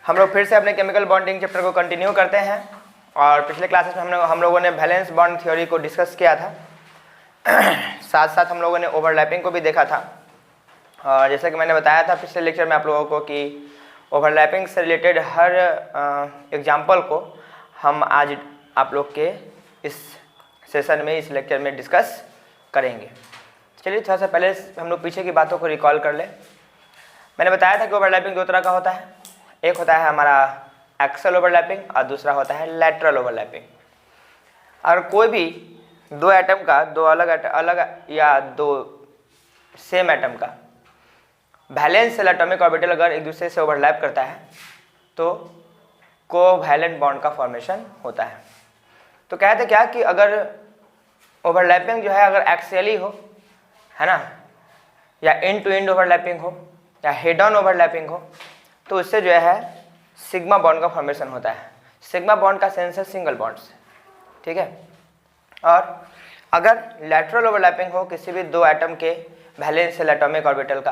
हम लोग फिर से अपने केमिकल बॉन्डिंग चैप्टर को कंटिन्यू करते हैं और पिछले क्लासेस में हम लोगों ने वैलेंस बॉन्ड थ्योरी को डिस्कस किया था। साथ साथ हम लोगों ने ओवरलैपिंग को भी देखा था। और जैसा कि मैंने बताया था पिछले लेक्चर में आप लोगों को कि ओवरलैपिंग से रिलेटेड हर एग्जाम्पल को हम आज आप लोग के इस सेशन में, इस लेक्चर में डिस्कस करेंगे। चलिए थोड़ा सा पहले हम लोग पीछे की बातों को रिकॉल कर लें। मैंने बताया था कि ओवरलैपिंग दो तरह का होता है, एक होता है हमारा एक्सल ओवरलैपिंग और दूसरा होता है लैटरल ओवरलैपिंग। और कोई भी दो एटम का, दो अलग या दो सेम एटम का वैलेंस एटॉमिक ऑर्बिटल अगर एक दूसरे से ओवरलैप करता है तो कोवैलेंट बॉन्ड का फॉर्मेशन होता है। तो कहते क्या कि अगर ओवरलैपिंग जो है अगर एक्सियली हो, है ना, या एंड टू एंड ओवरलैपिंग हो या हेड ऑन ओवरलैपिंग हो, तो उससे जो है सिग्मा बॉन्ड का फॉर्मेशन होता है। सिग्मा बॉन्ड का सेंस है सिंगल बॉन्ड्स, ठीक है। और अगर लैटरल ओवरलैपिंग हो किसी भी दो एटम के वैलेंस एटॉमिक ऑर्बिटल का,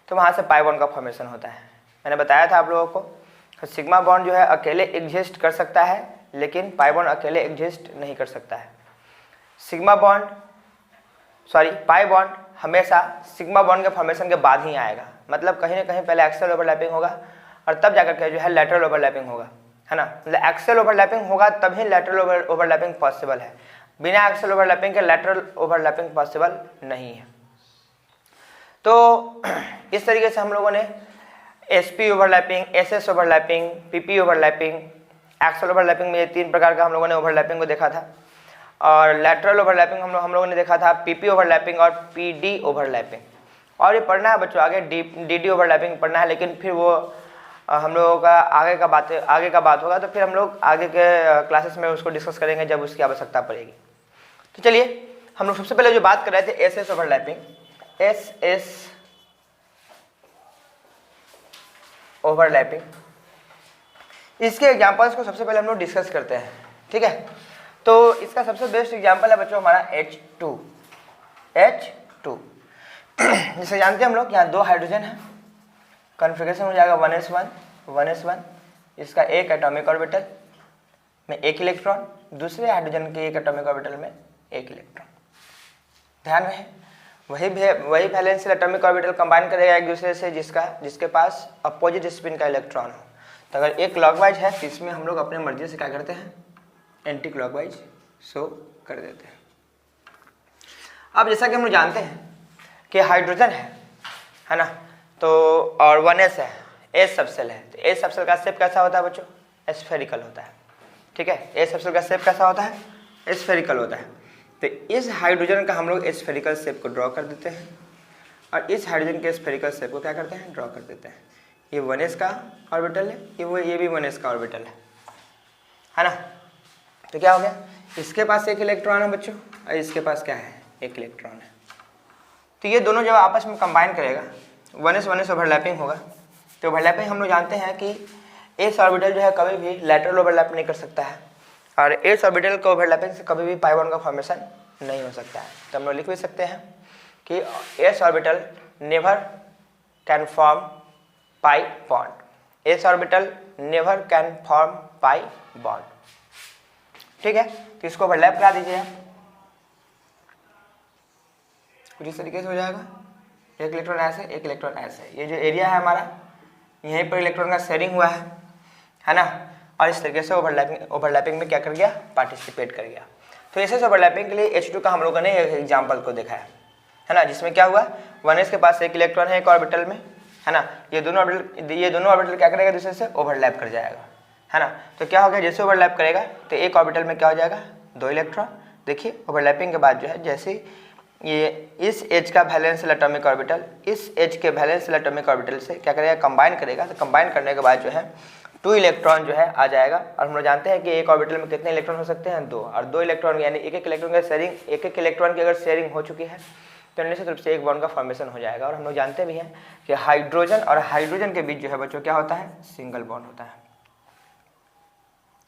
तो वहाँ से पाई बॉन्ड का फॉर्मेशन होता है। मैंने बताया था आप लोगों को सिग्मा बॉन्ड जो है अकेले एग्जिस्ट कर सकता है, लेकिन पाई बॉन्ड अकेले एग्जिस्ट नहीं कर सकता है। पाई बॉन्ड हमेशा सिग्मा बॉन्ड के फॉर्मेशन के बाद ही आएगा। मतलब कहीं ना कहीं पहले एक्सल ओवरलैपिंग होगा और तब जाकर के जो है लैटरल ओवरलैपिंग होगा, है ना। मतलब एक्सल ओवरलैपिंग होगा तभी लैटरल ओवरलैपिंग पॉसिबल है। बिना एक्सल ओवरलैपिंग के लैटरल ओवरलैपिंग पॉसिबल नहीं है। तो इस तरीके से हम लोगों ने SP overlapping, SS overlapping, PP overlapping, axial overlapping में ये तीन प्रकार का हम लोगों ने ओवरलैपिंग को देखा था। और लैटरल ओवरलैपिंग हम लोगों ने देखा था पीपी ओवरलैपिंग और पीडी ओवरलैपिंग। और ये पढ़ना है बच्चों, आगे डीडी ओवरलैपिंग पढ़ना है, लेकिन फिर वो हम लोगों का आगे का बात होगा, तो फिर हम लोग आगे के क्लासेस में उसको डिस्कस करेंगे जब उसकी आवश्यकता पड़ेगी। तो चलिए हम लोग सबसे पहले जो बात कर रहे थे एसएस ओवरलैपिंग, एसएस ओवरलैपिंग, इसके एग्जांपल्स को सबसे पहले हम लोग डिस्कस करते हैं, ठीक है। तो इसका सबसे बेस्ट एग्जांपल है बच्चों हमारा H2। जिसे जानते हैं हम लोग, यहाँ दो हाइड्रोजन है, कॉन्फ़िगरेशन हो जाएगा 1s1 1s1। इसका एक एटॉमिक ऑर्बिटल में एक इलेक्ट्रॉन, दूसरे हाइड्रोजन के एक एटॉमिक ऑर्बिटल में एक इलेक्ट्रॉन। ध्यान रहे वही वैलेंस एटॉमिक ऑर्बिटल कंबाइन करेगा एक दूसरे से जिसके पास अपोजिट स्पिन का इलेक्ट्रॉन हो। तो अगर एक क्लॉकवाइज है तो इसमें हम लोग अपने मर्जी से क्या करते हैं, एंटी क्लॉकवाइज शो कर देते हैं। अब जैसा कि हम लोग जानते हैं कि हाइड्रोजन है ना, तो और 1s है, एस सबसेल है। तो एस सबसेल का शेप कैसा होता है बच्चों, स्फेरिकल होता है, ठीक है। एस सबसेल का शेप कैसा होता है, स्फेरिकल होता है। तो इस हाइड्रोजन का हम लोग स्फेरिकल शेप को ड्रॉ कर देते हैं और इस हाइड्रोजन के स्फेरिकल शेप को क्या करते हैं, ड्रॉ कर देते हैं। ये 1s का ऑर्बिटल है, ये भी 1s का ऑर्बिटल है ना। तो क्या हो गया, इसके पास एक इलेक्ट्रॉन है बच्चों और इसके पास क्या है, एक इलेक्ट्रॉन है। तो ये दोनों जब आपस में कंबाइन करेगा 1s ओवरलैपिंग होगा। तो ओवरलैपिंग हम लोग जानते हैं कि एस ऑर्बिटल जो है कभी भी लैटरल ओवरलैप नहीं कर सकता है और एस ऑर्बिटल के ओवरलैपिंग से कभी भी पाई बॉन्ड का फॉर्मेशन नहीं हो सकता है। तो हम लोग लिख भी सकते हैं कि S orbital never can form pi bond, S orbital never can form pi bond, ठीक है। तो इसको ओवरलैप करा दीजिए, कुछ इस तरीके से हो जाएगा, एक इलेक्ट्रॉन ऐसे, एक इलेक्ट्रॉन ऐसे। ये जो एरिया है हमारा, यहीं पर इलेक्ट्रॉन का शेयरिंग हुआ है ना। और इस तरीके से ओवरलैपिंग में क्या कर गया, पार्टिसिपेट कर गया। तो ऐसे ओवरलैपिंग के लिए H2 का हम लोगों ने एक एग्जाम्पल को देखा है ना, जिसमें क्या हुआ, 1s के पास एक इलेक्ट्रॉन है एक ऑर्बिटल में, है ना। ये दोनों ऑर्बिटल क्या करेगा, दूसरे से ओवरलैप कर जाएगा, है ना। तो क्या हो गया, जैसे ओवरलैप करेगा तो एक ऑर्बिटल में क्या हो जाएगा, दो इलेक्ट्रॉन। देखिए ओवरलैपिंग के बाद जो है, जैसे ये इस एच का वैलेंस एटॉमिक ऑर्बिटल इस एच के वैलेंस एटॉमिक ऑर्बिटल से क्या करेगा, कंबाइन करेगा। तो कंबाइन करने के बाद जो है 2 इलेक्ट्रॉन जो है आ जाएगा। और हम लोग जानते हैं कि एक ऑर्बिटल में कितने इलेक्ट्रॉन हो सकते हैं, 2। और 2 इलेक्ट्रॉन यानी एक इलेक्ट्रॉन का शेयरिंग, एक इलेक्ट्रॉन की अगर शेयरिंग हो चुकी है तो निश्चित रूप से एक बॉन्ड का फॉर्मेशन हो जाएगा। और हम लोग जानते भी हैं कि हाइड्रोजन और हाइड्रोजन के बीच जो है बच्चों क्या होता है, सिंगल बॉन्ड होता है।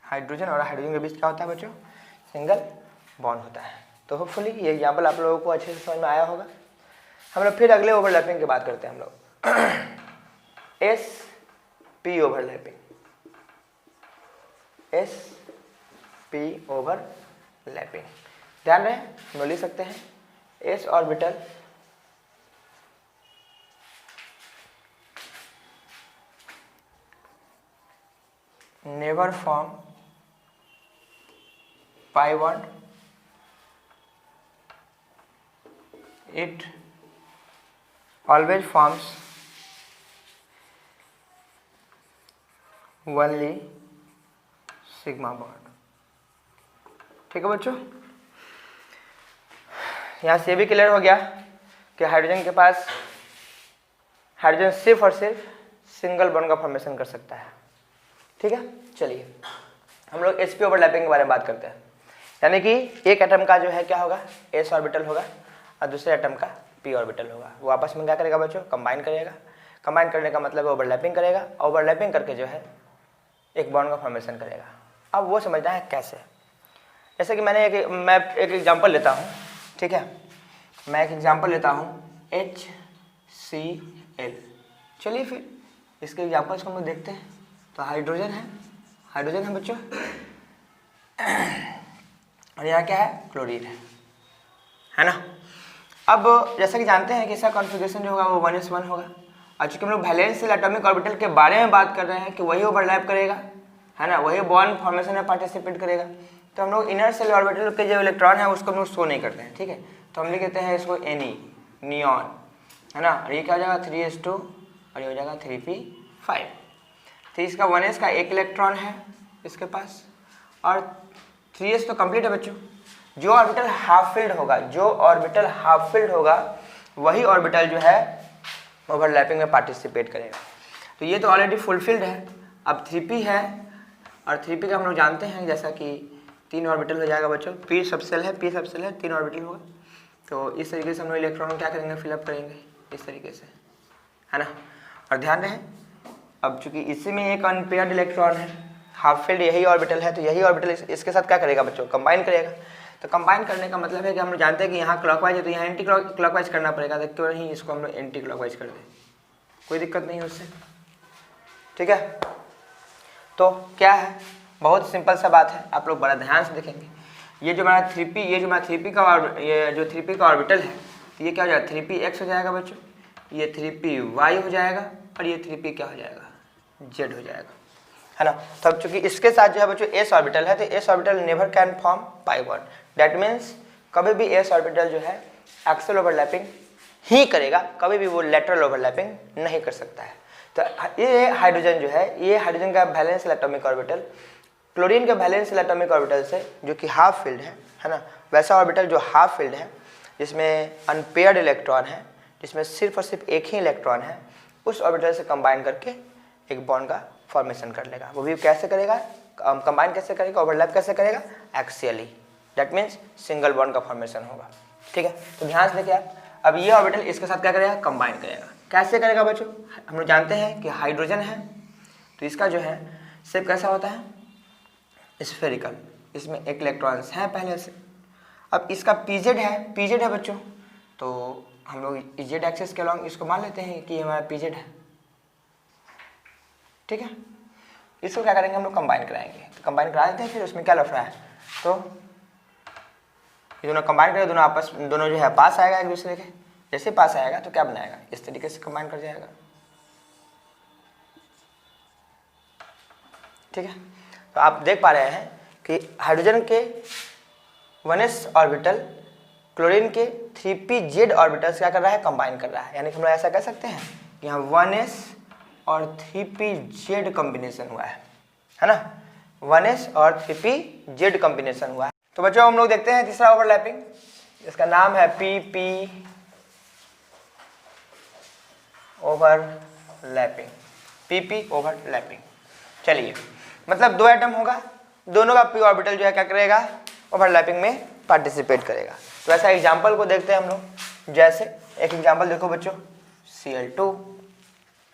हाइड्रोजन और हाइड्रोजन के बीच क्या होता है बच्चों, सिंगल बॉन्ड होता है। तो होपफुली ये एग्जाम्पल आप लोगों को अच्छे से समझ में आया होगा। हम लोग फिर अगले ओवरलैपिंग की बात करते हैं हम लोग, S P overlapping. S P overlapping. ध्यान रहे हम लोग लिख सकते हैं S orbital never form pi bond, it always forms only sigma bond। ठीक है बच्चों, यहाँ से ये भी क्लियर हो गया कि हाइड्रोजन के पास हाइड्रोजन सिर्फ और सिर्फ सिंगल बॉन्ड का फॉर्मेशन कर सकता है। ठीक है, चलिए हम लोग sp ओवरलैपिंग के बारे में बात करते हैं। यानी कि एक एटम का जो है क्या होगा, s ऑर्बिटल होगा और दूसरे एटम का p ऑर्बिटल होगा। वो आपस में क्या करेगा बच्चों, कंबाइन करेगा। कंबाइन करने का मतलब ओवरलैपिंग करेगा, ओवरलैपिंग करके जो है एक बॉन्ड का फॉर्मेशन करेगा। अब वो समझना है कैसे। जैसे कि मैं एक एग्जांपल लेता हूँ। ठीक है, मैं एक एग्जांपल लेता हूँ HCl। चलिए फिर इसके एग्जांपल्स को हम लोग देखते हैं। तो हाइड्रोजन है बच्चों, और यहाँ क्या है, क्लोरीन है ना। अब जैसा कि जानते हैं कि इसका कॉन्फ़िगरेशन जो होगा वो 1s1 होगा। और चूंकि हम लोग वैलेंस एटॉमिक ऑर्बिटल के बारे में बात कर रहे हैं कि वही ओवरलैप करेगा, है ना, वही बॉन्ड फॉर्मेशन में पार्टिसिपेट करेगा। तो हम लोग इनर सेल ऑर्बिटल के जो इलेक्ट्रॉन है उसको हम लोग शो नहीं करते हैं। ठीक है, तो हम लिख देते हैं इसको नियॉन, है ना। और ये क्या हो जाएगा 3s2 और ये हो जाएगा 3p5। तो इसका 1s का एक इलेक्ट्रॉन है इसके पास, और 3s तो कंप्लीट है बच्चों। जो ऑर्बिटल हाफ फिल्ड होगा वही ऑर्बिटल जो है ओवरलैपिंग में पार्टिसिपेट करेगा। तो ये तो ऑलरेडी फुलफिल्ड है। अब 3p है, और 3p का हम लोग जानते हैं जैसा कि 3 ऑर्बिटल हो जाएगा बच्चों। p सबसेल है 3 ऑर्बिटल होगा। तो इस तरीके से हम लोग इलेक्ट्रॉन को क्या करेंगे, फिलअप करेंगे इस तरीके से, है ना। और ध्यान रहे अब चूंकि इसी में एक अनपेयर्ड इलेक्ट्रॉन है, हाफ फील्ड यही ऑर्बिटल है, तो यही ऑर्बिटल इसके साथ क्या करेगा बच्चों, कंबाइन करेगा। तो कंबाइन करने का मतलब है कि हम लोग जानते हैं कि यहाँ क्लॉकवाइज है तो यहाँ एंटी क्लॉकवाइज करना पड़ेगा। तो क्यों नहीं इसको हम लोग एंटी क्लॉकवाइज कर दें, कोई दिक्कत नहीं है उससे। ठीक है, तो क्या है, बहुत सिंपल सा बात है, आप लोग बड़ा ध्यान से देखेंगे। ये जो हमारा 3p का ऑर्बिटल है, तो ये क्या हो जाएगा 3px हो जाएगा बच्चों, ये 3py हो जाएगा, और ये 3p क्या हो जाएगा, z हो जाएगा, है ना। तब चूंकि इसके साथ जो है बच्चों s ऑर्बिटल है, तो s orbital never can form pi bond. That means कभी भी s ऑर्बिटल जो है एक्सल ओवरलैपिंग ही करेगा, कभी भी वो लेटरल ओवरलैपिंग नहीं कर सकता है। तो ये हाइड्रोजन जो है, ये हाइड्रोजन का वैलेंस एटॉमिक ऑर्बिटल क्लोरीन के वैलेंस एटॉमिक ऑर्बिटल से जो कि हाफ फील्ड है ना, वैसा ऑर्बिटल जो हाफ फील्ड है जिसमें अनपेयर्ड इलेक्ट्रॉन है, जिसमें सिर्फ और सिर्फ एक ही इलेक्ट्रॉन है, उस ऑर्बिटल से कंबाइन करके एक बॉन्ड का फॉर्मेशन कर लेगा। वो भी कैसे करेगा, कंबाइन कैसे करेगा, ओवरलैप कैसे करेगा, axially. That means single bond का फॉर्मेशन होगा। ठीक है, तो ध्यान से देखिए आप। अब ये ऑर्बिटल इसके साथ क्या करेगा, कंबाइन करेगा। कैसे करेगा बच्चों, हम लोग जानते हैं कि हाइड्रोजन है तो इसका जो है शेप कैसा होता है, स्फेरिकल। इसमें एक इलेक्ट्रॉन्स हैं पहले से। अब इसका पीजेड है बच्चों, तो हम लोग जेड एक्सिस के अलॉन्ग इसको मान लेते हैं कि हमारा पीजेड है। ठीक है, इसको क्या करेंगे, हम लोग कंबाइन कराएंगे। तो कंबाइन करा देते हैं, फिर उसमें क्या लफड़ा है, तो ये दोनों कंबाइन करें, दोनों जो है पास आएगा एक दूसरे के। जैसे पास आएगा तो क्या बनाएगा, इस तरीके से कंबाइन कर जाएगा। ठीक है, तो आप देख पा रहे हैं कि हाइड्रोजन के 1s ऑर्बिटल क्लोरीन के 3pz ऑर्बिटल्स क्या कर रहा है, कंबाइन कर रहा है। यानी कि हम लोग ऐसा कह सकते हैं कि यहाँ 1s और 3pz कॉम्बिनेशन हुआ है ना, 1s और 3pz कॉम्बिनेशन हुआ है। तो बच्चों हम लोग देखते हैं तीसरा ओवरलैपिंग, इसका नाम है pp ओवरलैपिंग। pp overlapping. चलिए, मतलब दो एटम होगा, दोनों का p ऑर्बिटल जो है क्या करेगा, ओवरलैपिंग में पार्टिसिपेट करेगा। तो ऐसा एग्जाम्पल को देखते हैं हम लोग। जैसे एक एग्जाम्पल देखो बच्चों, Cl2,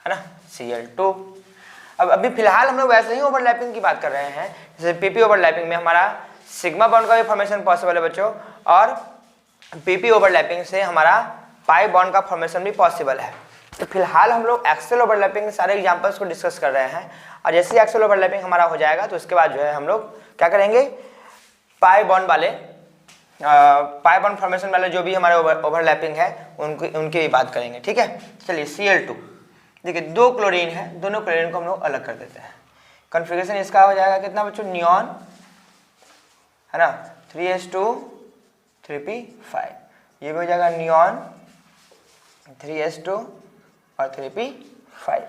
है ना, Cl2। अब अभी फिलहाल हम लोग वैसे ही ओवरलैपिंग की बात कर रहे हैं। जैसे pp ओवरलैपिंग में हमारा सिग्मा बॉन्ड का भी फॉर्मेशन पॉसिबल है बच्चों, और pp ओवरलैपिंग से हमारा पाई बॉन्ड का फॉर्मेशन भी पॉसिबल है। तो फिलहाल हम लोग एक्सेल ओवरलैपिंग के सारे एग्जांपल्स को डिस्कस कर रहे हैं, और जैसे ही एक्सेल ओवरलैपिंग हमारा हो जाएगा तो उसके बाद जो है हम लोग क्या करेंगे, पाई बॉन्ड वाले पाई बॉन्ड फॉर्मेशन वाले जो भी हमारे ओवरलैपिंग है उनकी बात करेंगे। ठीक है, चलिए Cl2, देखिए 2 क्लोरीन है, दोनों क्लोरीन को हम लोग अलग कर देते हैं। कॉन्फ़िगरेशन इसका हो जाएगा कितना बच्चों, नियॉन है ना, 3s2 3p5, ये भी हो जाएगा नियॉन 3s2 और 3p5।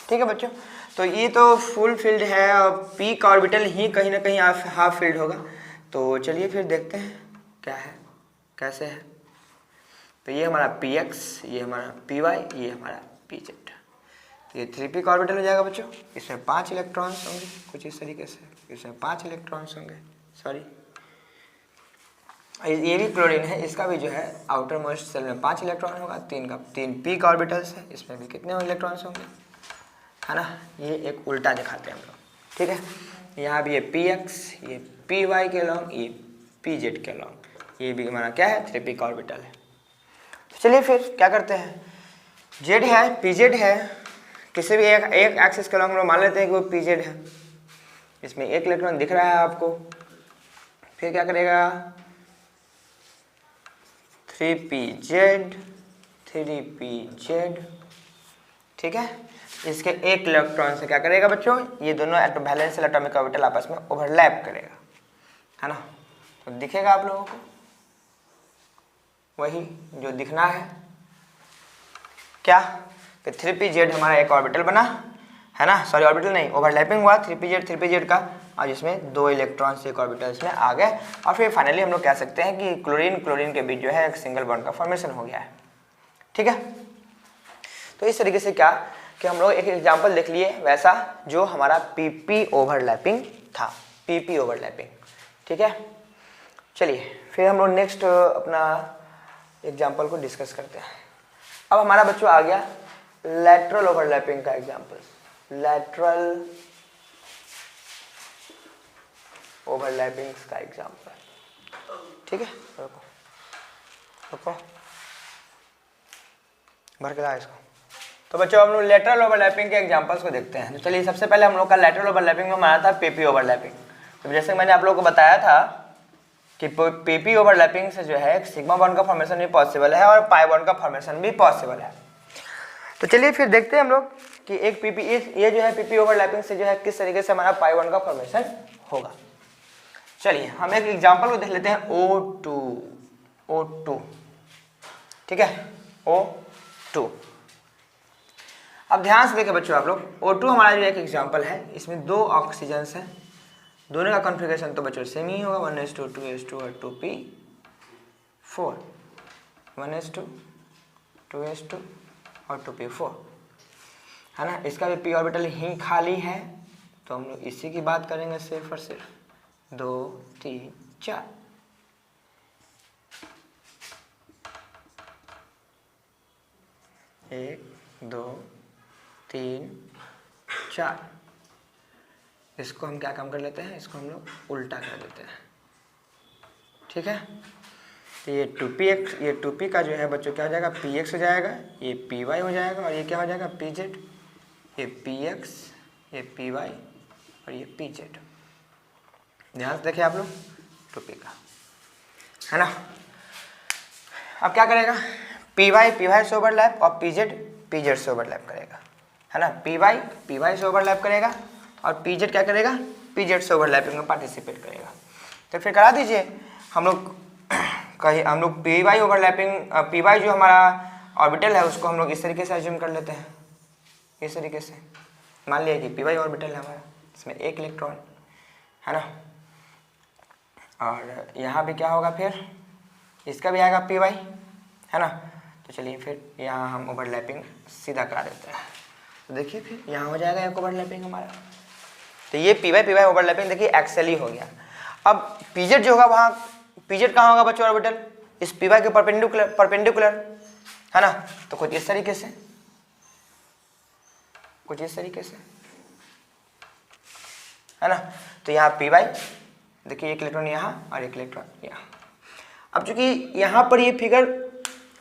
ठीक है बच्चों, तो ये तो फुल फील्ड है और p का ऑर्बिटल ही कहीं ना कहीं हाफ फील्ड होगा। तो चलिए फिर देखते हैं क्या है, कैसे है। तो ये हमारा px, ये हमारा py, ये हमारा pz। तो ये 3p का ऑर्बिटल हो जाएगा बच्चों, इसमें 5 इलेक्ट्रॉन्स होंगे कुछ इस तरीके से, इसमें 5 इलेक्ट्रॉन्स होंगे, सॉरी ये भी क्लोरीन है, इसका भी जो है आउटर मोस्ट सेल में 5 इलेक्ट्रॉन होगा, 3 p का ऑर्बिटल्स है, इसमें भी कितने इलेक्ट्रॉन्स होंगे, है ना। ये एक उल्टा दिखाते हैं हम लोग। ठीक है, यहाँ भी ये px, ये py के लॉन्ग, ये pz के लॉन्ग, ये भी हमारा क्या है, 3p का ऑर्बिटल है। तो चलिए फिर क्या करते हैं, z है, pz है, किसी भी एक एक्सिस के लॉन्ग हम लोग मान लेते हैं कि वो pz है, इसमें 1 इलेक्ट्रॉन दिख रहा है आपको। फिर क्या करेगा, 3pz, ठीक है, इसके 1 इलेक्ट्रॉन से क्या करेगा बच्चों, ये दोनों वैलेंस एटॉमिक ऑर्बिटल आपस में ओवरलैप करेगा, है ना। तो दिखेगा आप लोगों को वही जो दिखना है, क्या कि 3pz हमारा एक ऑर्बिटल बना, है ना, सॉरी ऑर्बिटल नहीं, ओवरलैपिंग हुआ 3pz का, और जिसमें 2 इलेक्ट्रॉन से एक ऑर्बिटल इसमें आ गए। और फिर फाइनली हम लोग कह सकते हैं कि क्लोरीन के बीच जो है एक सिंगल बॉन्ड का फॉर्मेशन हो गया है। ठीक है, तो इस तरीके से क्या कि हम लोग एक एग्जांपल देख लिए वैसा जो हमारा पीपी ओवरलैपिंग था, पीपी ओवरलैपिंग। ठीक है, चलिए फिर हम लोग नेक्स्ट अपना एग्जांपल को डिस्कस करते हैं। अब हमारा बच्चों आ गया लैटरल ओवरलैपिंग का एग्जांपल, लैटरल ओवरलैपिंग का एग्जांपल। ठीक है, रुको भर के ला इसको। तो बच्चों हम लोग लैटरल ओवरलैपिंग के एग्जांपल्स को देखते हैं। तो चलिए सबसे पहले हम लोग का लैटरल ओवरलैपिंग में माना था पीपी ओवरलैपिंग। तो जैसे मैंने आप लोगों को बताया था कि पीपी ओवरलैपिंग से जो है सिग्मा बॉन्ड का फॉर्मेशन भी पॉसिबल है और पाई बॉन्ड का फॉर्मेशन भी पॉसिबल है। तो चलिए फिर देखते हैं हम लोग कि एक पीपी ये जो है पीपी ओवरलैपिंग से जो है किस तरीके से हमारा पाई बॉन्ड का फॉर्मेशन होगा। चलिए हम एक एग्जांपल को देख लेते हैं, O2। ठीक है, O2। अब ध्यान से देखें बच्चों आप लोग, O2 हमारा जो एक एग्जांपल है, इसमें 2 ऑक्सीजन्स हैं, दोनों का कॉन्फ़िगरेशन तो बच्चों सेम ही होगा, 1s2 2s2 और 2p4, 1s2 2s2 और 2p4, है ना। इसका भी p ऑर्बिटल ही खाली है, तो हम लोग इसी की बात करेंगे सिर्फ और सिर्फ 2 3 4। 1 2 3 4। इसको हम क्या काम कर लेते हैं, इसको हम लोग उल्टा कर देते हैं। ठीक है, तो ये 2px, ये 2p का जो है बच्चों क्या हो जाएगा, px हो जाएगा, ये py हो जाएगा, और ये क्या हो जाएगा pz, ये px, ये py और ये pz। ध्यान से देखिए आप लोग 2p का, है ना। अब क्या करेगा, py से ओवरलैप और pz से ओवरलैप करेगा, है ना। py से ओवरलैप करेगा और pz क्या करेगा, pz से ओवरलैपिंग में पार्टिसिपेट करेगा। तो फिर करा दीजिए हम लोग py ओवरलैपिंग, py जो हमारा ऑर्बिटल है उसको हम लोग इस तरीके से अज्यूम कर लेते हैं, इस तरीके से मान लिया कि py ऑर्बिटल है हमारा, इसमें 1 इलेक्ट्रॉन, है ना। और यहाँ भी क्या होगा, फिर इसका भी आएगा py, है ना। तो चलिए फिर यहाँ हम ओवरलैपिंग सीधा करा देते हैं। तो देखिए फिर यहाँ हो जाएगा एक ओवरलैपिंग हमारा। तो ये py ओवरलैपिंग देखिए एक्सेल हो गया। अब pz जो होगा वहाँ, pz कहाँ होगा बच्चों ऑर्बिटल, इस py के परपेंडिकुलर, है ना। तो कुछ इस तरीके से, है ना। तो यहाँ py देखिए 1 इलेक्ट्रॉन यहाँ और 1 इलेक्ट्रॉन यहाँ। अब चूंकि यहाँ पर ये फिगर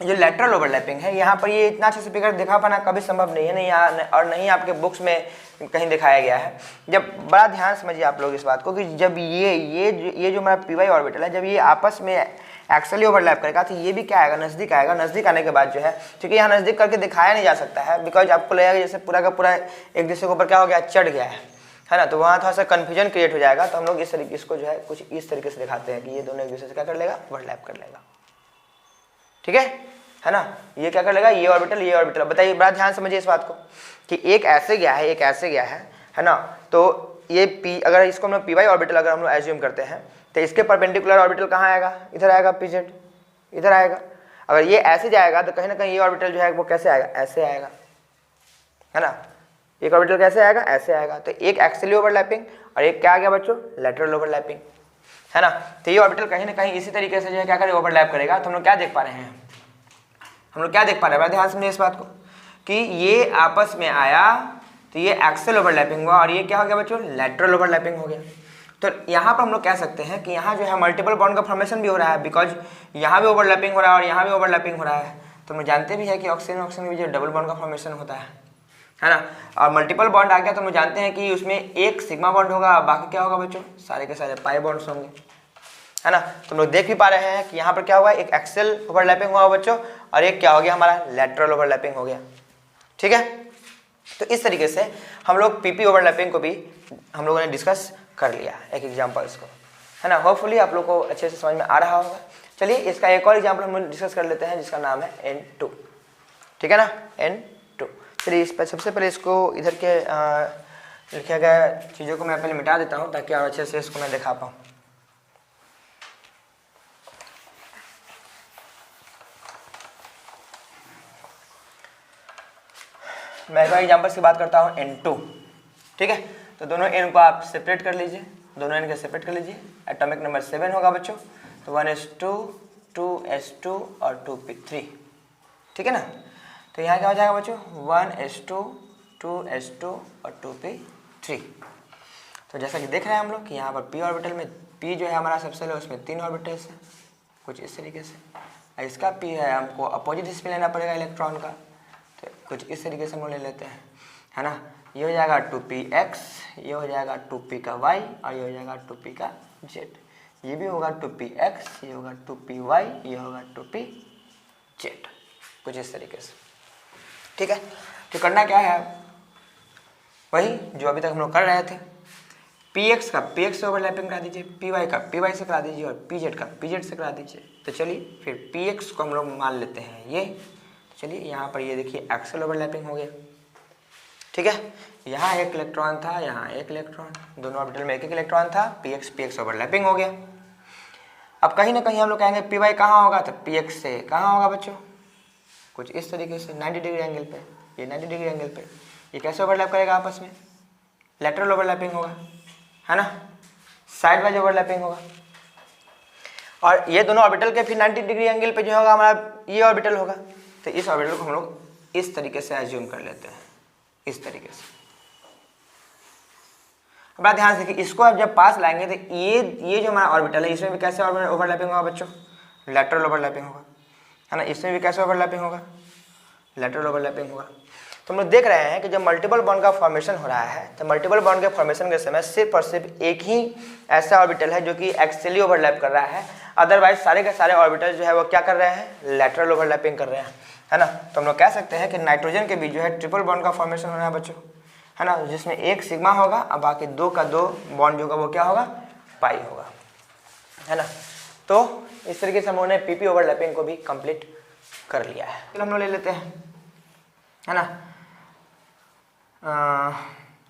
जो लेटरल ओवरलैपिंग है, यहाँ पर ये इतना अच्छे से फिगर दिखा पाना कभी संभव नहीं है, नहीं यहाँ और नहीं आपके बुक्स में कहीं दिखाया गया है। जब बड़ा ध्यान समझिए आप लोग इस बात को कि जब ये जो हमारा पी वाई ऑर्बिटल है, जब ये आपस में एक्चुअली ओवरलैप करेगा तो ये भी क्या आएगा, नज़दीक आएगा। नज़दीक आने के बाद जो है, क्योंकि यहाँ नज़दीक करके दिखाया नहीं जा सकता है, बिकॉज आपको लगेगा जैसे पूरा का पूरा एक दूसरे के ऊपर क्या हो गया, चढ़ गया है ना, तो वहाँ थोड़ा सा कन्फ्यूजन क्रिएट हो जाएगा। तो हम लोग इस तरीके इसको जो है कुछ इस तरीके से दिखाते हैं कि ये दोनों एक दूसरे से क्या कर लेगा, ओवरलैप कर लेगा। ठीक है ना, ये क्या कर लेगा, ये ऑर्बिटल। बताइए, बड़ा ध्यान समझिए इस बात को कि एक ऐसे गया है, एक ऐसे गया है ना, तो ये पी, अगर इसको हम लोग पी वाई ऑर्बिटल अगर हम लोग एज्यूम करते हैं तो इसके परपेंडिकुलर ऑर्बिटल कहाँ आएगा, इधर आएगा, पीजेड इधर आएगा। अगर ये ऐसे जाएगा तो कहीं ना कहीं ये ऑर्बिटल जो है वो कैसे आएगा, ऐसे आएगा, है ना। एक ऑर्बिटल कैसे आएगा, ऐसे आएगा। तो एक एक्सियली ओवरलैपिंग और एक क्या आ गया बच्चों, लेटरल ओवरलैपिंग, है ना। तो ये ऑर्बिटल कहीं ना कहीं इसी तरीके से जो है क्या करेगा, ओवरलैप करेगा। तो हम लोग क्या देख पा रहे हैं, हम लोग क्या देख पा रहे हैं, ध्यान समझिए इस बात को कि ये आपस में आया तो ये एक्सियल ओवरलैपिंग हुआ और ये क्या हो गया बच्चों, लेटरल ओवरलैपिंग हो गया। तो यहाँ पर हम लोग कह सकते हैं कि यहाँ जो है मल्टीपल बॉन्ड का फॉर्मेशन भी हो रहा है, बिकॉज यहाँ भी ओवरलैपिंग हो रहा है और यहाँ भी ओवरलैपिंग हो रहा है। तो हम जानते भी है कि ऑक्सीजन में जो डबल बॉन्ड का फॉर्मेशन होता है ना। और मल्टीपल बॉन्ड आ गया तो हम जानते हैं कि उसमें एक सिग्मा बॉन्ड होगा, बाकी क्या होगा बच्चों, सारे के सारे पाई बॉन्ड्स होंगे, है ना। तो हम लोग देख भी पा रहे हैं कि यहाँ पर क्या हुआ, एक एक्सियल ओवरलैपिंग हुआ बच्चों और एक क्या हो गया, हमारा लेटरल ओवरलैपिंग हो गया। ठीक है, तो इस तरीके से हम लोग पीपी ओवरलैपिंग को भी हम लोगों ने डिस्कस कर लिया एक एग्जाम्पल्स को, है ना। होपफुली आप लोग को अच्छे से समझ में आ रहा होगा। चलिए इसका एक और एग्जाम्पल हम डिस्कस कर लेते हैं जिसका नाम है N2। ठीक है ना, N2। चलिए इस पर सबसे पहले इसको इधर के लिखे गए चीज़ों को मैं पहले मिटा देता हूँ ताकि और अच्छे से इसको मैं दिखा पाऊँ। मैं एक एग्जाम्पल से बात करता हूँ N2। ठीक है, तो दोनों N को आप सेपरेट कर लीजिए, दोनों N को सेपरेट कर लीजिए। एटॉमिक नंबर 7 होगा बच्चों, तो 1s2 2s2 और 2p3। ठीक है ना, तो यहाँ क्या हो जाएगा बच्चों, 1s2 2s2 और 2p3। तो जैसा कि देख रहे हैं हम लोग कि यहाँ पर p ऑर्बिटल में p जो है हमारा सबसे लो, उसमें 3 ऑर्बिटल्स हैं कुछ इस तरीके से। इसका p है, हमको अपोजिट स्पिन लेना पड़ेगा इलेक्ट्रॉन का, तो कुछ इस तरीके से हम लोग ले लेते हैं, है ना। ये हो जाएगा 2px, ये हो जाएगा 2p का y और ये हो जाएगा 2p का z। ये भी होगा 2px, ये होगा 2py, ये होगा 2pz, कुछ इस तरीके से। ठीक है, तो करना क्या है, वही जो अभी तक हम लोग कर रहे थे। px का px से ओवरलैपिंग करा दीजिए, py का py से करा दीजिए और pz का pz से करा दीजिए। तो चलिए फिर px को हम लोग मान लेते हैं ये। चलिए यहाँ पर ये देखिए एक्सियल ओवरलैपिंग हो गया। ठीक है, यहाँ एक इलेक्ट्रॉन था, यहाँ एक इलेक्ट्रॉन, दोनों ऑर्बिटल में एक एक इलेक्ट्रॉन था, px ओवरलैपिंग हो गया। अब कहीं ना कहीं हम लोग कहेंगे py कहाँ होगा, तो px से कहाँ होगा बच्चों, कुछ इस तरीके से 90 डिग्री एंगल पे, ये 90 डिग्री एंगल पे। ये कैसे ओवरलैप करेगा आपस में, लेटरल ओवरलैपिंग होगा, है ना, साइड वाइज ओवरलैपिंग होगा। और ये दोनों ऑर्बिटल के फिर 90 डिग्री एंगल पे जो होगा हमारा ये ऑर्बिटल होगा। तो इस ऑर्बिटल को हम लोग इस तरीके से एज्यूम कर लेते हैं, इस तरीके से। बड़ा ध्यान से कि इसको आप जब पास लाएंगे तो ये जो हमारा ऑर्बिटल है इसमें भी कैसे ओवरलैपिंग होगा बच्चों, लेटरल ओवरलैपिंग होगा, है ना। इसमें भी कैसे ओवरलैपिंग होगा, लेटरल ओवरलैपिंग होगा। तो हम लोग देख रहे हैं कि जब मल्टीपल बॉन्ड का फॉर्मेशन हो रहा है तो मल्टीपल बॉन्ड के फॉर्मेशन के समय सिर्फ और सिर्फ एक ही ऐसा ऑर्बिटल है जो कि एक्सियली ओवरलैप कर रहा है, अदरवाइज सारे के सारे ऑर्बिटल जो है वो क्या कर रहे हैं, लेटरल ओवरलैपिंग कर रहे हैं, है ना। तो हम लोग कह सकते हैं कि नाइट्रोजन के बीच जो है ट्रिपल बॉन्ड का फॉर्मेशन हो रहा है बच्चों, है ना, जिसमें एक सिग्मा होगा और बाकी 2 का 2 बॉन्ड जो होगा वो क्या होगा, पाई होगा, है ना। तो इस तरीके से हम लोगों ने पीपी ओवरलैपिंग को भी कंप्लीट कर लिया है। फिर हम लोग ले लेते हैं, है ना,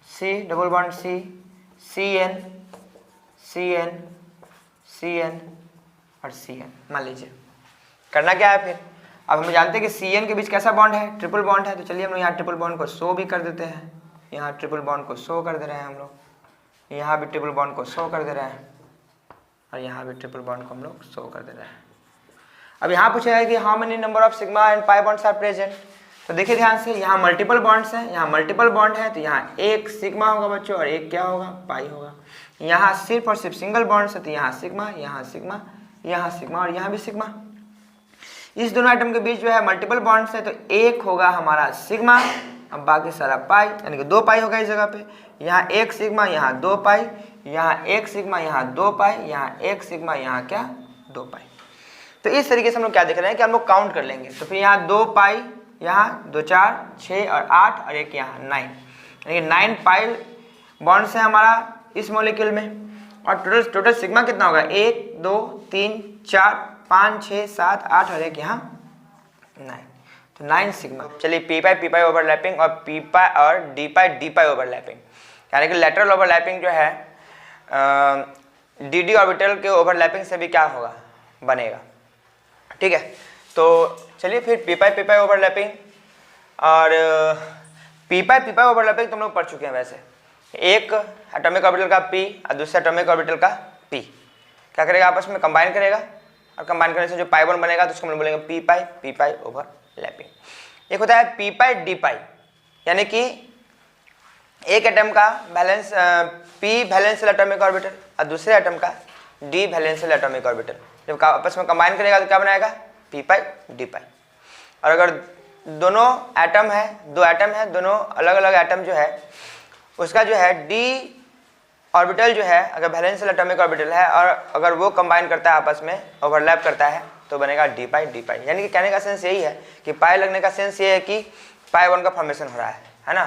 C double bond C, CN CN CN और CN मान लीजिए। करना क्या है फिर, अब हम जानते हैं कि CN के बीच कैसा बॉन्ड है, ट्रिपल बॉन्ड है। तो चलिए हम लोग यहाँ ट्रिपल बॉन्ड को शो भी कर देते हैं, यहाँ ट्रिपल बॉन्ड को शो कर दे रहे हैं हम लोग, यहाँ भी ट्रिपल बॉन्ड को शो कर दे रहे हैं और यहाँ भी ट्रिपल बॉन्ड को हम लोग शो कर दे रहे हैं। अब यहाँ पूछा है कि how many number of sigma and pi bonds are present. तो देखिए ध्यान से, यहाँ मल्टीपल बॉन्ड्स हैं, यहाँ मल्टीपल बॉन्ड है तो यहाँ एक सिग्मा होगा बच्चों और एक क्या होगा, पाई होगा। यहाँ सिर्फ और सिर्फ सिंगल बॉन्ड्स है तो यहाँ सिग्मा, यहाँ सिग्मा, यहाँ सिग्मा और यहाँ भी सिग्मा। इस दोनों एटम के बीच जो है मल्टीपल बॉन्ड्स है, तो एक होगा हमारा सिग्मा, अब बाकी सारा पाई, यानी कि 2 पाई होगा इस जगह पे। यहाँ 1 सिग्मा, यहाँ 2 पाई, यहाँ 1 सिग्मा, यहाँ 2 पाई, यहाँ 1 सिग्मा, यहाँ क्या 2 पाई। तो इस तरीके से हम लोग क्या देख रहे हैं कि हम लोग काउंट कर लेंगे। तो फिर यहाँ 2 पाई, यहाँ 2 4 6 और 8 और एक यहाँ 9, यानी कि 9 पाई बॉन्ड्स है हमारा इस मॉलिक्यूल में। और टोटल सिग्मा कितना होगा, 1 2 3 4 5 6 7 8 और एक यहाँ 9, तो 9 सिग्मा। चलिए पी पाई ओवरलैपिंग और पी पाई और डी पाई ओवरलैपिंग, यानी कि लेटरल ओवरलैपिंग जो है डी ऑर्बिटल के ओवरलैपिंग से भी क्या होगा, बनेगा। ठीक है, तो चलिए फिर पी पाई ओवरलैपिंग और पी पाई ओवरलैपिंग तुम लोग पढ़ चुके हैं। वैसे एक एटॉमिक ऑर्बिटल का पी और दूसरे एटॉमिक ऑर्बिटल का पी क्या करेगा, आपस में कंबाइन करेगा, और कंबाइन करने से जो पाई बॉन्ड बनेगा तो उसको हम लोग बोलेंगे पी पाई ओवरलैपिंग। एक होता है पी पाई डी पाई, यानी कि एक एटम का वैलेंस पी वैलेंशियल एटॉमिक ऑर्बिटल और दूसरे एटम का डी वैलेंशियल एटॉमिक ऑर्बिटल, जब आपस में कंबाइन करेगा तो क्या बनाएगा, पी पाई डी पाई। और अगर दोनों एटम है, दो एटम है, दोनों अलग अलग एटम जो है उसका जो है डी ऑर्बिटल जो है अगर वैलेंशियल एटॉमिक ऑर्बिटल है और अगर वो कंबाइन करता है आपस में, ओवरलैप करता है, तो बनेगा डी पाई। यानी कि कहने का सेंस यही है कि पाई लगने का सेंस ये है कि पाई बॉन्ड का फॉर्मेशन हो रहा है ना।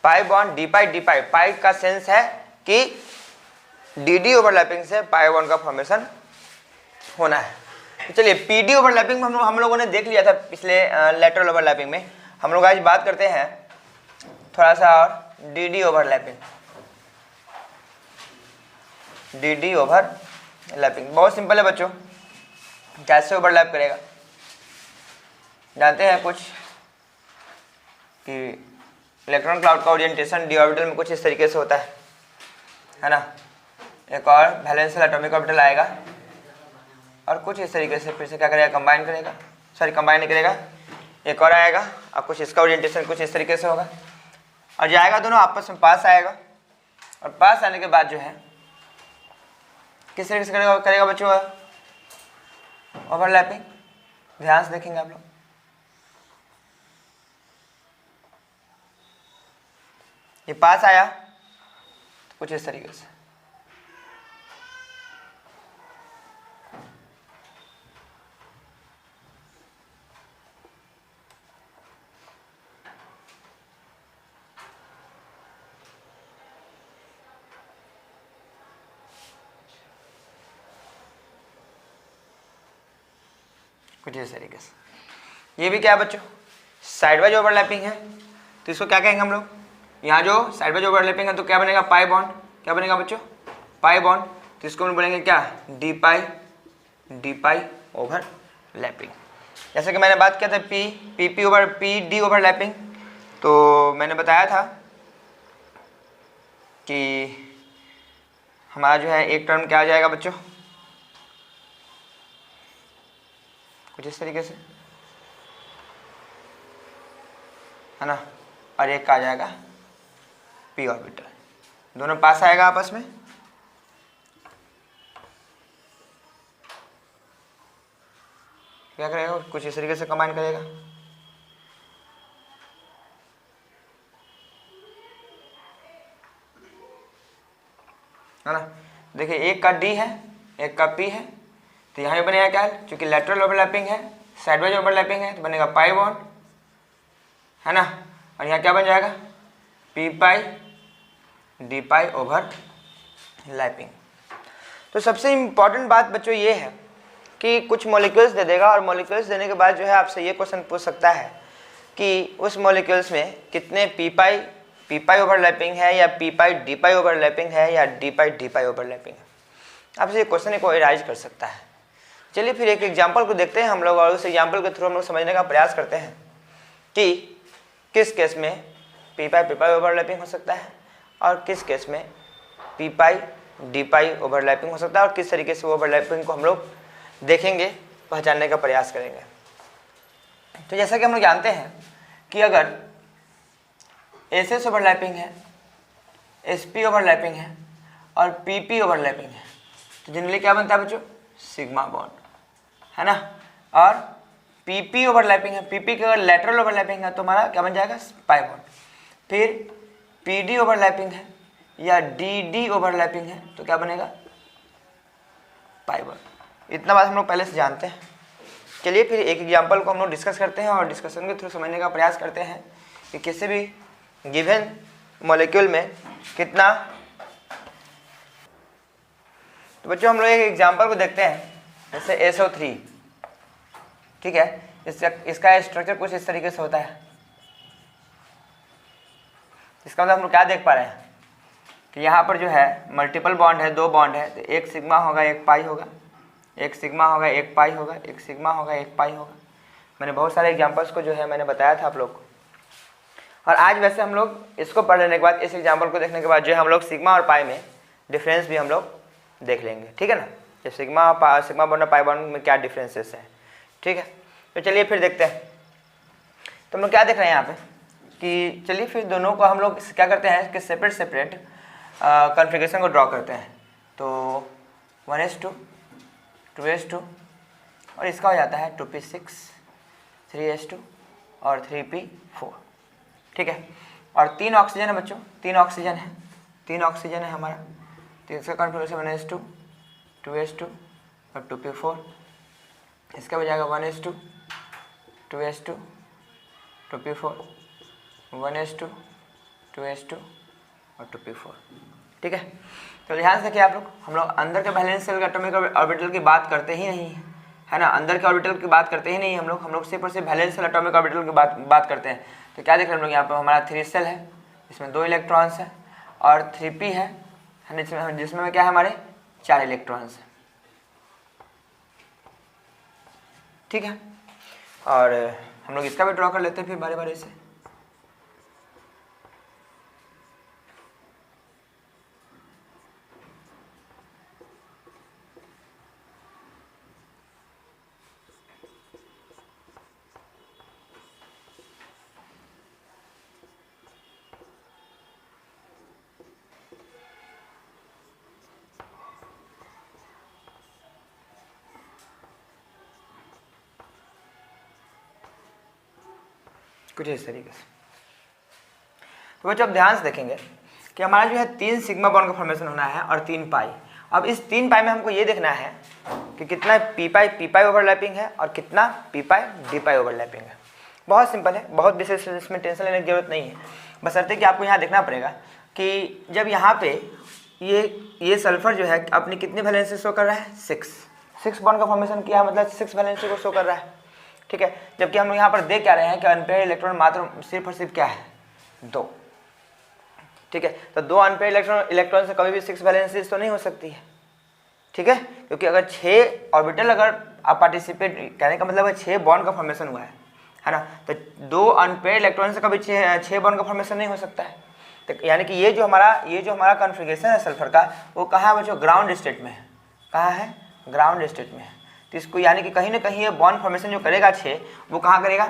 पाई बॉन्ड डी पाई, पाई का सेंस है कि डी ओवरलैपिंग से पाई बॉन्ड का फॉर्मेशन होना है। तो चलिए पीडी ओवरलैपिंग में हम लोगों ने देख लिया था पिछले लेटरल ओवरलैपिंग में। हम लोग आज बात करते हैं थोड़ा सा और डी ओवरलैपिंग। डी ओवरलैपिंग बहुत सिंपल है बच्चों, कैसे ओवरलैप करेगा जानते हैं कुछ, कि इलेक्ट्रॉन क्लाउड का ओरिएंटेशन डी ऑर्बिटल में कुछ इस तरीके से होता है ना। एक और वैलेंशियल एटॉमिक ऑर्बिटल आएगा और कुछ इस तरीके से फिर से क्या करेगा, कंबाइन करेगा, कंबाइन नहीं करेगा, एक और आएगा और कुछ इसका ओरिएंटेशन कुछ इस तरीके से होगा और जाएगा, दोनों आपस में पास आएगा। और पास आने के बाद जो है किस तरीके से करेगा बच्चों ओवरलैपिंग, ध्यान से देखेंगे आप लोग। ये पास आया तो कुछ इस तरीके से, कुछ इस तरीके से। ये भी क्या है बच्चों, साइडवाइज ओवरलैपिंग है, तो इसको क्या कहेंगे हम लोग, यहाँ जो साइडवाइज ओवरलैपिंग है तो क्या बनेगा, पाई बॉन्ड, क्या बनेगा बच्चों, पाई बॉन्ड, तो इसको हम बोलेंगे क्या, डी पाई ओवरलैपिंग। जैसे कि मैंने बात किया था पी डी ओवरलैपिंग, तो मैंने बताया था कि हमारा जो है एक टर्म क्या आ जाएगा बच्चों, कुछ इस तरीके से है ना, और एक का आ जाएगा पी ऑर्बिटल, दोनों पास आएगा आपस में। क्या करेगा, कुछ इस तरीके से कंबाइन करेगा, है ना। देखिए एक का डी है, एक का पी है, तो यहाँ भी बनेगा क्या, क्योंकि लेटरल ओवरलैपिंग है, साइडवाइज ओवरलैपिंग है, तो बनेगा पाई बॉन्ड, है ना। और यहाँ क्या बन जाएगा, पी पाई डी पाई ओवरलैपिंग। तो सबसे इम्पॉर्टेंट बात बच्चों ये है कि कुछ मॉलिक्यूल्स दे देगा और मॉलिक्यूल्स देने के बाद जो है आपसे ये क्वेश्चन पूछ सकता है कि उस मॉलिक्यूल्स में कितने पी पाई ओवरलैपिंग है, या पी पाई डी पाई ओवरलैपिंग है, या डी पाई ओवरलैपिंग है। आपसे ये क्वेश्चन को एराइज कर सकता है। चलिए फिर एक एग्जाम्पल को देखते हैं हम लोग, और उस एग्जाम्पल के थ्रू हम लोग समझने का प्रयास करते हैं कि किस केस में पी पाई ओवरलैपिंग हो सकता है और किस केस में पी पाई डी पाई ओवरलैपिंग हो सकता है, और किस तरीके से वो ओवरलैपिंग को हम लोग देखेंगे, पहचानने का प्रयास करेंगे। तो जैसा कि हम लोग जानते हैं कि अगर एस ओवरलैपिंग है, SP ओवरलैपिंग है और PP ओवरलैपिंग है, तो जनरली क्या बनता है बच्चों, सिग्मा बॉन्ड, है ना। और PP ओवरलैपिंग है, PP की अगर लेटरल ओवरलैपिंग है तो हमारा क्या बन जाएगा, पाई बॉन्ड। फिर PD ओवरलैपिंग है या DD ओवरलैपिंग है तो क्या बनेगा, पाई बॉन्ड। इतना बात हम लोग पहले से जानते हैं। चलिए फिर एक एग्जांपल को हम लोग डिस्कस करते हैं और डिस्कशन के थ्रू समझने का प्रयास करते हैं कि किसी भी गिवन मॉलिक्यूल में कितना। तो बच्चों हम लोग एक एग्जांपल को देखते हैं, जैसे SO3, ठीक है। इसका स्ट्रक्चर कुछ इस तरीके से होता है। इसका मतलब हम लोग क्या देख पा रहे हैं कि यहाँ पर जो है मल्टीपल बॉन्ड है, 2 बॉन्ड है, तो एक सिग्मा होगा एक पाई होगा, एक सिग्मा होगा एक पाई होगा, एक सिग्मा होगा एक पाई होगा। मैंने बहुत सारे एग्जांपल्स को जो है मैंने बताया था आप लोग को। और आज वैसे हम लोग इसको पढ़ लेने के बाद, इस एग्जांपल को देखने के बाद जो हम लोग सिग्मा और पाई में डिफरेंस भी हम लोग देख लेंगे, ठीक है ना। जो सिग्मा बॉन्ड और पाई बॉन्ड में क्या डिफरेंसेस है, ठीक है। तो चलिए फिर देखते हैं। तो हम लोग क्या देख रहे हैं यहाँ पे कि चलिए फिर दोनों को हम लोग क्या करते हैं कि सेपरेट कॉन्फ़िगरेशन को ड्रॉ करते हैं। तो 1s2 2s2 और इसका हो जाता है 2p6 3s2 और 3p4, ठीक है। और 3 ऑक्सीजन है बच्चों, 3 ऑक्सीजन है हमारा। तो इसका कॉन्फ़िगरेशन 1s2 2s2 और 2p4। इसका हो जाएगा 1s2 2s2 2p4 1s2 2s2 और 2p4, ठीक है। तो ध्यान से देखिए आप लोग, हम लोग अंदर के वैलेंस शेल के एटॉमिक ऑर्बिटल की बात करते ही नहीं है ना। अंदर के ऑर्बिटल की बात करते ही नहीं हम लोग सिर्फ और सिर्फ वैलेंस शेल एटॉमिक ऑर्बिटल की बात करते हैं। तो क्या देख रहे हैं हम लोग यहाँ पर, हमारा 3 शेल है, इसमें 2 इलेक्ट्रॉन्स है, और 3p है जिसमें क्या है हमारे 4 इलेक्ट्रॉन्स है, ठीक है। और हम लोग इसका भी ड्रॉ कर लेते हैं फिर बारी बारी से। कुछ इस तरीके से। तो बच्चों अब ध्यान से देखेंगे कि हमारा जो है 3 सिग्मा बॉन्ड का फॉर्मेशन होना है और 3 पाई। अब इस 3 पाई में हमको ये देखना है कि कितना पी पाई ओवरलैपिंग है और कितना पी पाई डी पाई ओवरलैपिंग है। बहुत सिंपल है, बहुत विशेष इसमें टेंशन लेने की जरूरत नहीं है। बशर्ते कि आपको यहाँ देखना पड़ेगा कि जब यहाँ पे ये सल्फर जो है अपनी कितने वैलेंसी शो कर रहा है, 6 बॉन्ड का फॉर्मेशन किया है, मतलब 6 वैलेंसी को शो कर रहा है, ठीक है। जबकि हम लोग यहाँ पर देख क्या रहे हैं कि अनपेयर इलेक्ट्रॉन मात्र सिर्फ और सिर्फ क्या है, 2, ठीक है। तो 2 अनपेयर इलेक्ट्रॉन से कभी भी 6 वैलेंसीज तो नहीं हो सकती है, ठीक है। क्योंकि अगर 6 ऑर्बिटल अगर आप पार्टिसिपेट, कहने का मतलब है 6 बॉन्ड का फॉर्मेशन हुआ है ना, तो 2 अनपेयर इलेक्ट्रॉन से कभी 6 बॉन्ड का फॉर्मेशन नहीं हो सकता है। तो यानी कि ये जो हमारा कॉन्फ़िगरेशन है सल्फर का, वो कहाँ है बच्चों, ग्राउंड स्टेट में है। कहाँ है, ग्राउंड स्टेट में है। तो इसको यानी कि कहीं ना कहीं ये बॉन्ड फॉर्मेशन जो करेगा 6, वो कहाँ करेगा,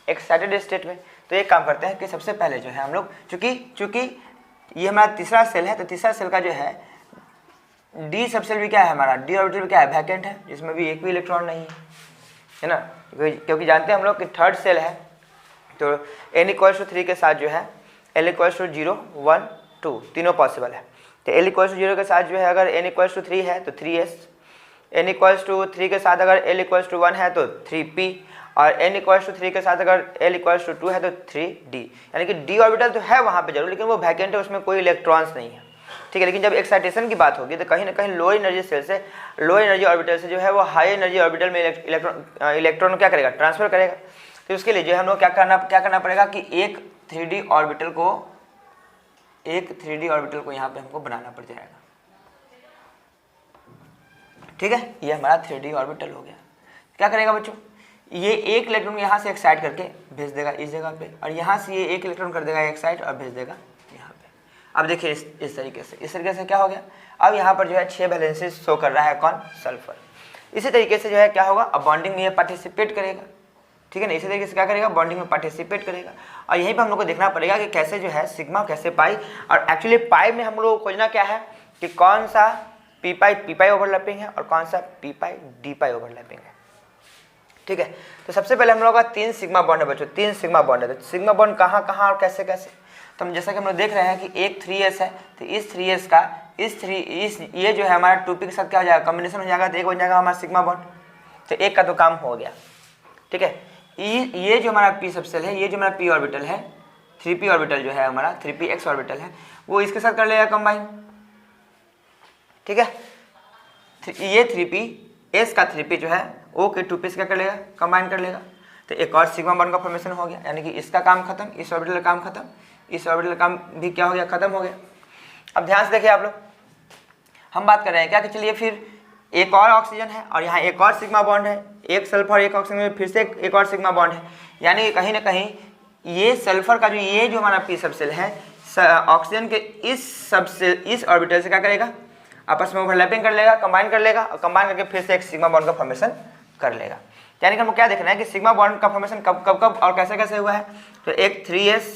एक्साइटेड स्टेट में। तो एक काम करते हैं कि सबसे पहले जो है हम लोग, चूँकि ये हमारा तीसरा सेल है, तो तीसरा सेल का जो है डी सबसेल भी क्या है हमारा, डी ऑर्बिटल भी क्या है, वैकेंट है, जिसमें भी एक भी इलेक्ट्रॉन नहीं है ना। क्योंकि जानते हैं हम लोग कि थर्ड सेल है, तो n=3 के साथ जो है l=0 1 2 तीनों पॉसिबल है। तो l=0 के साथ जो है अगर n=3 है तो 3s, n=3 के साथ अगर l=1 है तो 3p, और n=3 के साथ अगर l=2 है तो 3d। यानी कि d ऑर्बिटल तो है वहाँ पे जरूर, लेकिन वो वैकेंट है, उसमें कोई इलेक्ट्रॉन्स नहीं है, ठीक है। लेकिन जब एक्साइटेशन की बात होगी तो कहीं ना कहीं लो एनर्जी सेल से, लो एनर्जी ऑर्बिटल से जो है वो हाई एनर्जी ऑर्बिटल में इलेक्ट्रॉन क्या करेगा, ट्रांसफर करेगा। तो उसके लिए जो है हम लोग क्या करना पड़ेगा कि एक 3d ऑर्बिटल को यहाँ पे हमको बनाना पड़ जाएगा, ठीक है। ये हमारा 3d ऑर्बिटल हो गया। क्या करेगा बच्चों, ये एक इलेक्ट्रॉन यहाँ से एक्साइट करके भेज देगा इस जगह पे, और यहाँ से ये एक इलेक्ट्रॉन कर देगा एक्साइट और भेज देगा यहाँ पे। अब देखिए इस तरीके से क्या हो गया, अब यहाँ पर जो है 6 वैलेंसी शो कर रहा है कौन, सल्फर। इसी तरीके से जो है क्या होगा, अब बॉन्डिंग में ये पार्टिसिपेट करेगा, ठीक है ना। इसी तरीके से क्या करेगा, बॉन्डिंग में पार्टिसिपेट करेगा। और यहीं पर हम लोग को देखना पड़ेगा कि कैसे जो है सिग्मा, कैसे पाई, और एक्चुअली पाई में हम लोग को खोजना क्या है कि कौन सा पी पाई ओवरलैपिंग है और कौन सा पी पाई डी पाई ओवरलैपिंग है, ठीक है। तो सबसे पहले हम लोग का 3 सिग्मा बॉन्ड है बच्चों, 3 सिग्मा बॉन्ड है। तो सिग्मा बॉन्ड कहाँ कहाँ और कैसे कैसे, तो हम जैसा कि हम लोग देख रहे हैं कि एक 3s है, तो इस 3s का इस ये जो है हमारा 2p के साथ क्या हो जाएगा, कॉम्बिनेशन हो जाएगा, तो एक बन जाएगा हमारा सिग्मा बॉन्ड। तो एक का तो काम हो गया, ठीक है। ये जो हमारा p सबसेल है, ये जो हमारा p ऑर्बिटल है, 3p ऑर्बिटल जो है हमारा 3px ऑर्बिटल है, वो इसके साथ कर लेगा कंबाइन, ठीक है। ये 3p, s का 3p जो है o के 2p से क्या कर लेगा, कंबाइन कर लेगा। तो एक और सिग्मा बॉन्ड का फॉर्मेशन हो गया, यानी कि इसका काम खत्म, इस ऑर्बिटल का काम खत्म, इस ऑर्बिटल का काम भी क्या हो गया, खत्म हो गया। अब ध्यान से देखिए आप लोग, हम बात कर रहे हैं क्या कि चलिए फिर एक और ऑक्सीजन है और यहाँ एक और सिग्मा बॉन्ड है, एक सल्फर एक ऑक्सीजन में फिर से एक और सिग्मा बॉन्ड है, यानी कहीं ना कहीं ये सल्फर का ये जो हमारा p सबसेल है ऑक्सीजन के इस सबसेल इस ऑर्बिटल से क्या करेगा, आपस में ओवरलैपिंग कर लेगा, कंबाइन कर लेगा, और कंबाइन करके फिर से एक सिग्मा बॉन्ड का फॉर्मेशन कर लेगा। यानी कि हमको क्या देखना है कि सिग्मा बॉन्ड का फॉर्मेशन कब कब कब और कैसे कैसे हुआ है। तो एक 3s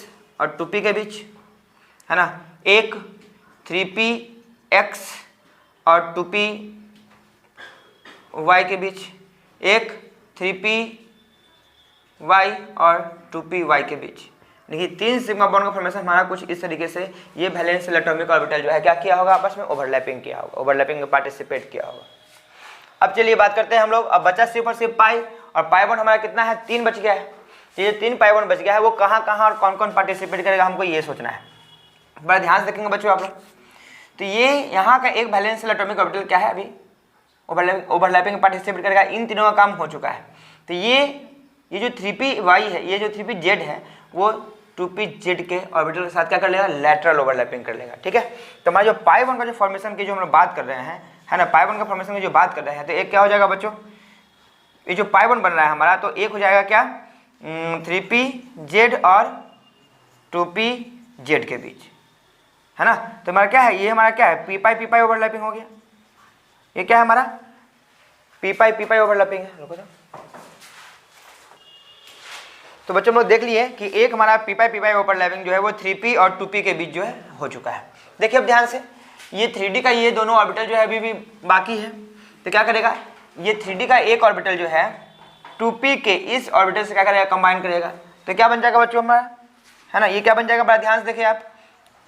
और 2p के बीच है ना, एक 3px और 2py के बीच, एक 3py और 2py के बीच। देखिए 3 सिग्मा बॉन्ड का फॉर्मेशन हमारा कुछ इस तरीके से, ये वैलेंस एटॉमिक ऑर्बिटल जो है क्या किया होगा, आपस में ओवरलैपिंग किया होगा, ओवरलैपिंग में पार्टिसिपेट किया होगा। अब चलिए बात करते हैं हम लोग, अब बचा सिर्फ और सिर्फ पाई, और पाई बॉन्ड हमारा कितना है, 3 बच गया है। तो ये 3 पाई बॉन्ड बच गया है, वो कहाँ कहाँ और कौन कौन पार्टिसिपेट करेगा हमको ये सोचना है। बड़ा ध्यान से देखेंगे बच्चों आप लोग। तो ये यहाँ का एक वैलेंस एटॉमिक ऑर्बिटल क्या है, अभी ओवरलैपिंग में पार्टिसिपेट करेगा, इन तीनों का काम हो चुका है। तो ये जो 3py है, ये जो 3pz है, वो 2pz के ऑर्बिटल के साथ क्या कर लेगा, लैटरल ओवरलैपिंग कर लेगा, ठीक है। तो हमारा जो पाई बॉन्ड का जो फॉर्मेशन की जो हम लोग बात कर रहे हैं, है ना, पाई बॉन्ड का फॉर्मेशन की जो बात कर रहे हैं, तो एक क्या हो जाएगा बच्चों, ये जो पाई बॉन्ड बन रहा है हमारा, तो एक हो जाएगा क्या, 3pz और 2pz के बीच, है ना। तो हमारा क्या है, ये हमारा क्या है, p ओवरलैपिंग हो गया। ये क्या है हमारा, p ओवरलैपिंग है। रुको तो बच्चों हम लोग देख लिए कि एक हमारा p ओवरलैपिंग जो है वो 3p और 2p के बीच जो है हो चुका है। देखिए अब ध्यान से, ये 3d का ये दोनों ऑर्बिटल जो है अभी भी बाकी है। तो क्या करेगा, ये 3d का एक ऑर्बिटल जो है 2p के इस ऑर्बिटल से क्या करेगा, कंबाइन करेगा। तो क्या बन जाएगा बच्चों हमारा, है ना, ये क्या बन जाएगा, बड़ा ध्यान से देखिए आप,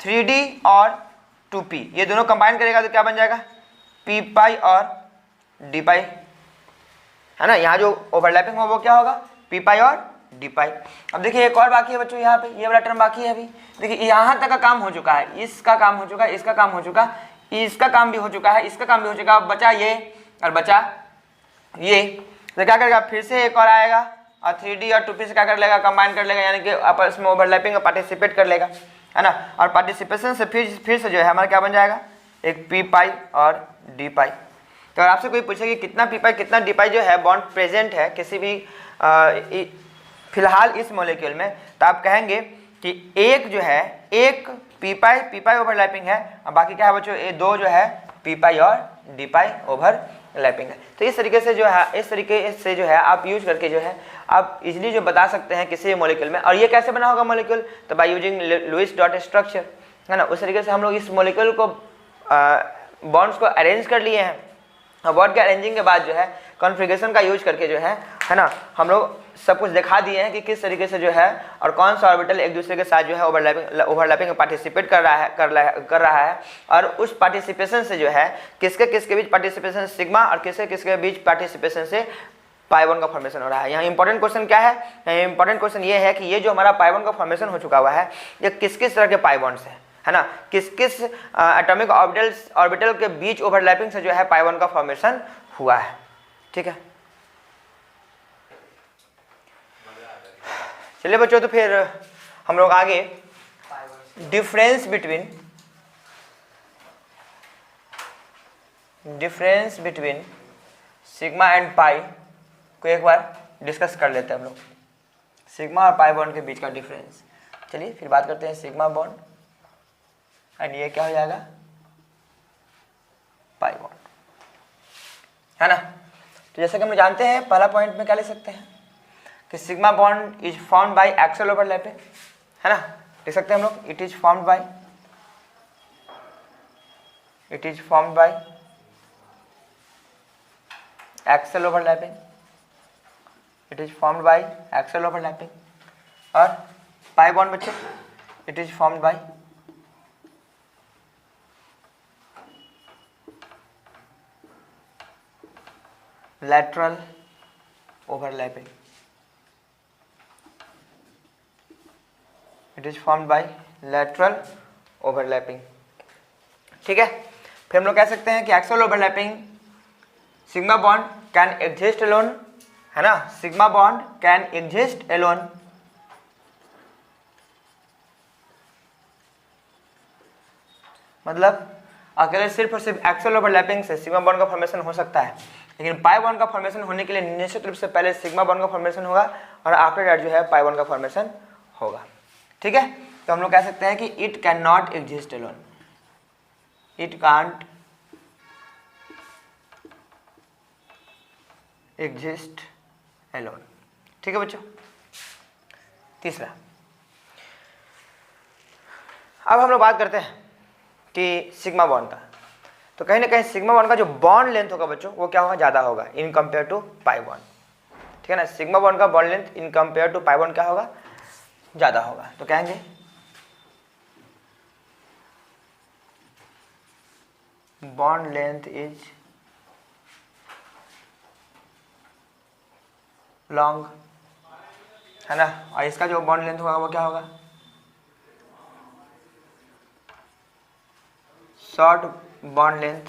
3d और 2p ये दोनों कंबाइन करेगा तो क्या बन जाएगा, p और d, है ना। यहाँ जो ओवरलैपिंग हो वो क्या होगा, p और d। अब देखिए एक और बाकी है बच्चों, यहाँ पे ये वाला टर्म बाकी है अभी। देखिए यहाँ तक का काम हो चुका है, इसका काम हो चुका है, इसका काम हो चुका, इसका काम भी हो चुका है, इसका काम भी हो चुका, अब बचा ये और बचा ये। तो क्या करेगा, फिर से एक और आएगा और 3d और 2p से क्या कर लेगा, कंबाइन कर लेगा, यानी कि आपस में ओवरलैपिंग में पार्टिसिपेट कर लेगा, है ना। और पार्टिसिपेशन से फिर से जो है हमारा क्या बन जाएगा, एक p और d। तो अगर आपसे कोई पूछे कि कितना p कितना d जो है बॉन्ड प्रेजेंट है किसी भी फिलहाल इस मॉलिक्यूल में, तो आप कहेंगे कि एक जो है, एक p ओवरलैपिंग है, और बाकी क्या है बच्चों, ये दो जो है p और d ओवरलैपिंग है। तो इस तरीके से जो है, इस तरीके से जो है आप यूज करके जो है आप इजीली जो बता सकते हैं किसी भी मॉलिक्यूल में। और ये कैसे बना होगा मॉलिक्यूल, तो by using Lewis dot structure, है ना। उस तरीके से हम लोग इस मॉलिक्यूल को बॉन्ड्स को अरेंज कर लिए हैं, और बॉन्ड के अरेंजिंग के बाद जो है कॉन्फ़िगरेशन का यूज करके जो है ना, हम लोग सब कुछ दिखा दिए हैं कि किस तरीके से जो है और कौन सा ऑर्बिटल एक दूसरे के साथ जो है ओवरलैपिंग में पार्टिसिपेट कर रहा है और उस पार्टिसिपेशन से जो है किसके बीच पार्टिसिपेशन सिग्मा और किसके बीच पार्टिसिपेशन से पाई बॉन्ड का फॉर्मेशन हो रहा है। यहाँ इंपॉर्टेंट क्वेश्चन क्या है, यहाँ इंपॉर्टेंट क्वेश्चन ये है कि ये जो हमारा पाई बॉन्ड का फॉर्मेशन हो चुका हुआ है, ये किस किस तरह के पाई बॉन्ड्स है ना, किस किस एटॉमिक ऑर्बिटल के बीच ओवरलैपिंग से जो है पाई बॉन्ड का फॉर्मेशन हुआ है, ठीक है। चलिए बच्चों, तो फिर हम लोग आगे डिफरेंस बिटवीन सिग्मा एंड पाई को एक बार डिस्कस कर लेते हैं हम लोग, सिग्मा और पाई बॉन्ड के बीच का डिफरेंस। चलिए फिर बात करते हैं सिग्मा बॉन्ड एंड ये क्या हो जाएगा, पाई बॉन्ड, है ना। तो जैसा कि हम जानते हैं पहला पॉइंट में क्या ले सकते हैं कि sigma bond is formed by axial overlapping, है ना, लिख सकते हैं हम लोग, it is formed by axial overlapping it is formed by axial overlapping, और पाई बॉन्ड बच्चे it is formed by lateral overlapping. It is formed by lateral overlapping. ठीक है, फिर हम लोग कह सकते हैं कि axial overlapping sigma bond can exist alone, है ना, sigma bond can exist alone मतलब अकेले सिर्फ और सिर्फ एक्सियल ओवरलैपिंग से सिग्मा बॉन्ड का फॉर्मेशन हो सकता है, लेकिन पाई बॉन्ड का फॉर्मेशन होने के लिए निश्चित रूप से पहले सिग्मा बॉन्ड का फॉर्मेशन होगा और आफ्टर दैट जो है पाई बॉन्ड का फॉर्मेशन होगा। ठीक है, तो हम लोग कह सकते हैं कि it can not exist alone, it can't exist alone. ठीक है बच्चों, तीसरा, अब हम लोग बात करते हैं कि सिग्मा बॉन्ड का, तो कहीं ना कहीं सिग्मा बॉन्ड का जो बॉन्ड लेंथ होगा बच्चों वो क्या होगा, ज़्यादा होगा in compare to pi bond. ठीक है ना, सिग्मा बॉन्ड का bond length in compare to pi bond क्या होगा, ज़्यादा होगा। तो कहेंगे बॉन्ड लेंथ इज लॉन्ग, है ना, और इसका जो बॉन्ड लेंथ होगा वो क्या होगा, short bond length,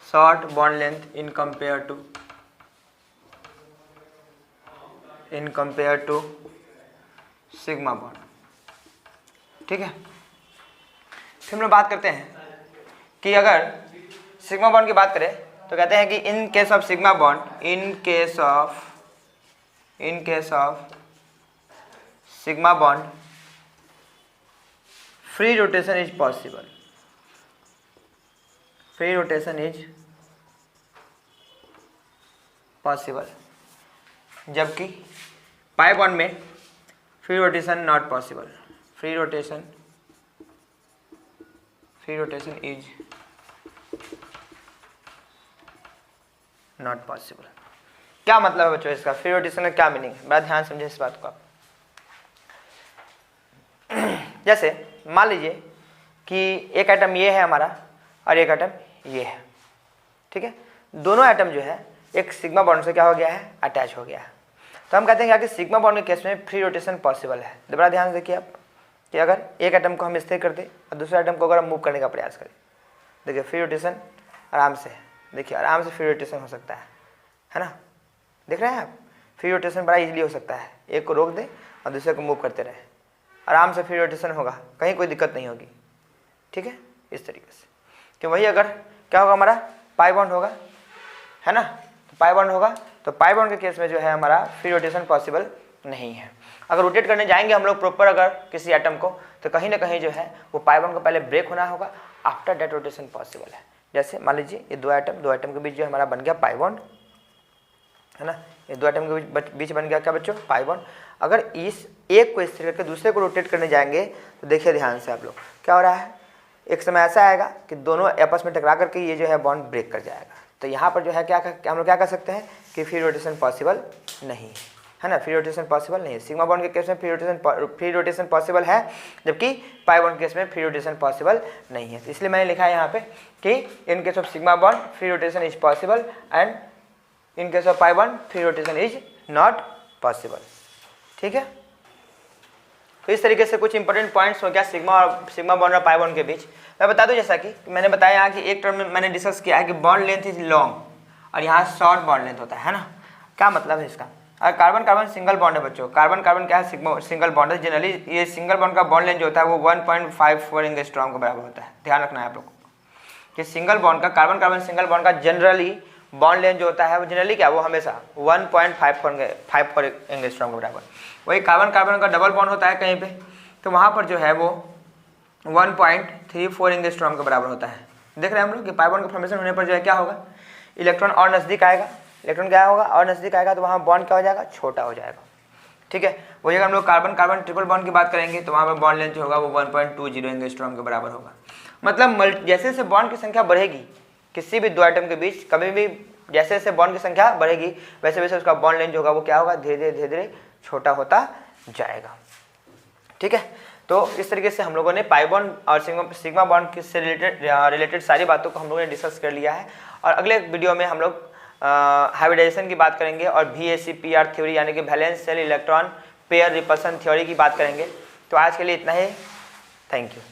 short bond length in compare to sigma bond. ठीक है, फिर हम लोग बात करते हैं कि अगर सिग्मा बॉन्ड की बात करें तो कहते हैं कि in case of sigma bond, in case of sigma bond free rotation is possible, free rotation is possible, जबकि पाई बॉन्ड में free rotation not possible, free rotation is not possible. क्या मतलब है बच्चों इसका, फ्री रोटेशन का क्या meaning है, बड़ा ध्यान समझे इस बात को आप। जैसे मान लीजिए कि एक एटम ये है हमारा और एक एटम ये है, ठीक है, दोनों एटम जो है एक सिग्मा बॉन्ड से क्या हो गया है, अटैच हो गया है। तो हम कहते हैं कि सिग्मा बॉन्ड के केस में फ्री रोटेशन पॉसिबल है। तो बड़ा ध्यान से देखिए आप कि अगर एक एटम को हम स्थिर कर दें और दूसरे एटम को अगर हम मूव करने का प्रयास करें, देखिए फ्री रोटेशन आराम से, देखिए आराम से फ्री रोटेशन हो सकता है ना, देख रहे हैं आप, फ्री रोटेशन बड़ा इजीली हो सकता है, एक को रोक दें और दूसरे को मूव करते रहें, आराम से फ्री रोटेशन होगा, कहीं कोई दिक्कत नहीं होगी। ठीक है, इस तरीके से कि वही अगर क्या होगा हमारा पाई बॉन्ड होगा, है ना, तो पाई बॉन्ड होगा, तो पाई बॉन्ड के केस में जो है हमारा फ्री रोटेशन पॉसिबल नहीं है। अगर रोटेट करने जाएंगे हम लोग प्रॉपर अगर किसी एटम को, तो कहीं ना कहीं जो है वो पाई बॉन्ड को पहले ब्रेक होना होगा, आफ्टर दैट रोटेशन पॉसिबल है। जैसे मान लीजिए ये दो एटम के बीच जो हमारा बन गया पाई बॉन्ड, है ना, ये दो एटम के बीच बन गया क्या बच्चों, पाई बॉन्ड। अगर इस एक को स्थिर करके दूसरे को रोटेट करने जाएंगे तो देखिए ध्यान से आप लोग क्या हो रहा है, एक समय ऐसा आएगा कि दोनों आपस में टकरा करके ये जो है बॉन्ड ब्रेक कर जाएगा। तो यहाँ पर जो है क्या हम लोग क्या कर सकते हैं कि फ्री रोटेशन पॉसिबल नहीं है ना, फ्री रोटेशन पॉसिबल नहीं है। सिग्मा बॉन्ड के केस में फ्री रोटेशन पॉसिबल है, जबकि पाई बॉन्ड के केस में फ्री रोटेशन पॉसिबल नहीं है। तो इसलिए मैंने लिखा है यहाँ पे कि in case of sigma bond free rotation is possible and in case of pi bond free rotation is not possible. ठीक है, तो इस तरीके से कुछ इंपॉर्टेंट पॉइंट्स हो गया सिग्मा बॉन्ड और पाई बॉन्ड के बीच। मैं बता दूं जैसा कि मैंने बताया यहाँ कि एक टर्म में मैंने डिस्कस किया है कि बॉन्ड लेंथ इज लॉन्ग और यहाँ शॉर्ट बॉन्ड लेंथ होता है ना। क्या मतलब है इसका, अगर कार्बन कार्बन सिंगल बॉन्ड है बच्चों, कार्बन कार्बन क्या है, सिंगल बॉन्ड है। जनरली ये सिंगल बॉन्ड का बॉन्ड लेंथ जो होता है वो 1.54 एंगस्ट्रॉम के बराबर होता है। ध्यान रखना है आप लोग को कि सिंगल बॉन्ड का, कार्बन कार्बन सिंगल बॉन्ड का जनरली बॉन्ड लेंथ जो होता है वो जनरली क्या, वो हमेशा 1.54 एंगस्ट्रॉम के बराबर। वही कार्बन कार्बन का डबल बॉन्ड होता है कहीं पे, तो वहाँ पर जो है वो 1.34 एंगस्ट्रॉम के बराबर होता है। देख रहे हैं हम लोग कि पाई बॉन्ड का फॉर्मेशन होने पर जो है क्या होगा, इलेक्ट्रॉन और नज़दीक आएगा, इलेक्ट्रॉन क्या होगा और नज़दीक आएगा, तो वहाँ बॉन्ड क्या हो जाएगा, छोटा हो जाएगा। ठीक है, वही अगर हम लोग कार्बन कार्बन ट्रिपल बॉन्ड की बात करेंगे तो वहाँ पर बॉन्ड लेंथ जो होगा वो 1.20 एंगस्ट्रॉम के बराबर होगा। मतलब जैसे जैसे बॉन्ड की संख्या बढ़ेगी किसी भी दो एटम के बीच, कभी भी जैसे जैसे बॉन्ड की संख्या बढ़ेगी वैसे वैसे उसका बॉन्ड लेंथ जो होगा वो क्या होगा, धीरे धीरे छोटा होता जाएगा। ठीक है, तो इस तरीके से हम लोगों ने पाई बॉन्ड और सिग्मा बॉन्ड से रिलेटेड सारी बातों को हम लोगों ने डिस्कस कर लिया है। और अगले वीडियो में हम लोग हाइब्रिडाइजेशन की बात करेंगे और VACPR थ्योरी यानी कि valence shell electron pair repulsion theory की बात करेंगे। तो आज के लिए इतना ही, थैंक यू।